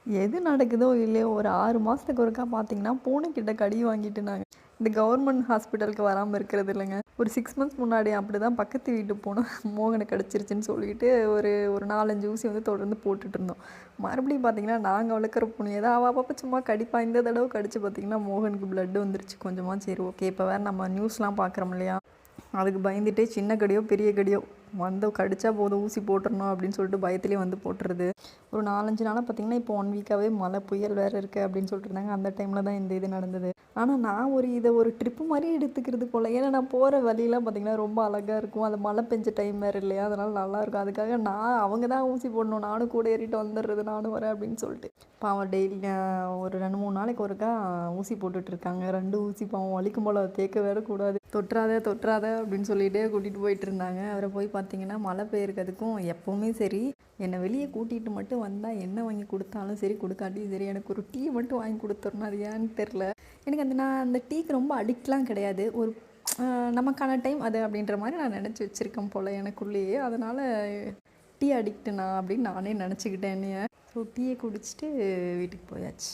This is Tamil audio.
எது நடக்குதோ இல்லையோ ஒரு 6 மாதத்துக்கு ஒருக்கா பார்த்தீங்கன்னா பூனைக்கிட்ட கடி வாங்கிட்டு நாங்கள் இந்த கவர்மெண்ட் ஹாஸ்பிட்டலுக்கு வராமல் இருக்கிறது இல்லைங்க. ஒரு 6 மந்த்ஸ் முன்னாடி அப்படி தான் பக்கத்து வீட்டு பூனை மோகனை கடிச்சிருச்சுன்னு சொல்லிட்டு ஒரு ஒரு 4, 5 ஊசி வந்து தொடர்ந்து போட்டுட்டு இருந்தோம். மறுபடியும் பார்த்தீங்கன்னா நாங்கள் வளர்க்குற பூனையை தான் அவள் அப்பப்போ சும்மா கடிப்பா. இந்த தடவை கடிச்சு பார்த்தீங்கன்னா மோகனுக்கு பிளட் வந்துருச்சு கொஞ்சமாக. சரி ஓகே, இப்போ வேறு நம்ம நியூஸ்லாம் பார்க்குறோம் இல்லையா, அதுக்கு பயந்துட்டு சின்ன கடியோ பெரிய கடியோ வந்து கடிச்சா போதும் ஊசி போட்டுறணும் அப்படின்னு சொல்லிட்டு பயத்துலேயே வந்து போட்டுறது. ஒரு 4, 5 நாளாக பார்த்தீங்கன்னா இப்போ 1 வீக்காகவே மழை புயல் வேறு இருக்குது அப்படின்னு சொல்லிட்டு இருந்தாங்க. அந்த டைமில் தான் இந்த இது நடந்தது. ஆனால் நான் இதை ஒரு ட்ரிப்பு மாதிரி எடுத்துக்கிறது போல். ஏன்னா நான் போகிற வழியெலாம் பார்த்திங்கன்னா ரொம்ப அழகாக இருக்கும். அது மழை பெஞ்ச டைம் வேறு இல்லையா, அதனால் நல்லாயிருக்கும். அதுக்காக அவங்க தான் ஊசி போடணும், நானும் கூட ஏறிட்டு வந்துடுறது, நானும் வரேன் அப்படின்னு சொல்லிட்டு. பாவம் டெய்லி ஒரு 2, 3 நாளைக்கு ஒருக்கா ஊசி போட்டுட்ருக்காங்க. 2 ஊசி பாவம் வலிக்கும் போல், அதை தேக்க வேற கூடாது. தொற்றாத தொற்றாத அப்படின்னு சொல்லிகிட்டே கூட்டிகிட்டு போயிட்டு இருந்தாங்க. அவரை போய் பார்த்தீங்கன்னா மழை பெய்யறதுக்கும் எப்போவுமே சரி என்னை வெளியே கூட்டிகிட்டு மட்டும் வந்தால் என்ன வாங்கி கொடுத்தாலும் சரி கொடுக்காட்டியும் சரி எனக்கு ஒரு டீ மட்டும் வாங்கி கொடுத்துடணும். அது ஏன்னு தெரில. எனக்கு நான் அந்த டீக்கு ரொம்ப அடிக்ட்லாம் கிடையாது. ஒரு நமக்கான டைம் அது அப்படின்ற மாதிரி நான் நினச்சி வச்சுருக்கேன் போல் எனக்குள்ளேயே. அதனால் டீ அடிக்ட்டு நான் அப்படின்னு நானே நினச்சிக்கிட்டேன் என்னைய. ஸோ டீயை குடிச்சிட்டு வீட்டுக்கு போயாச்சு.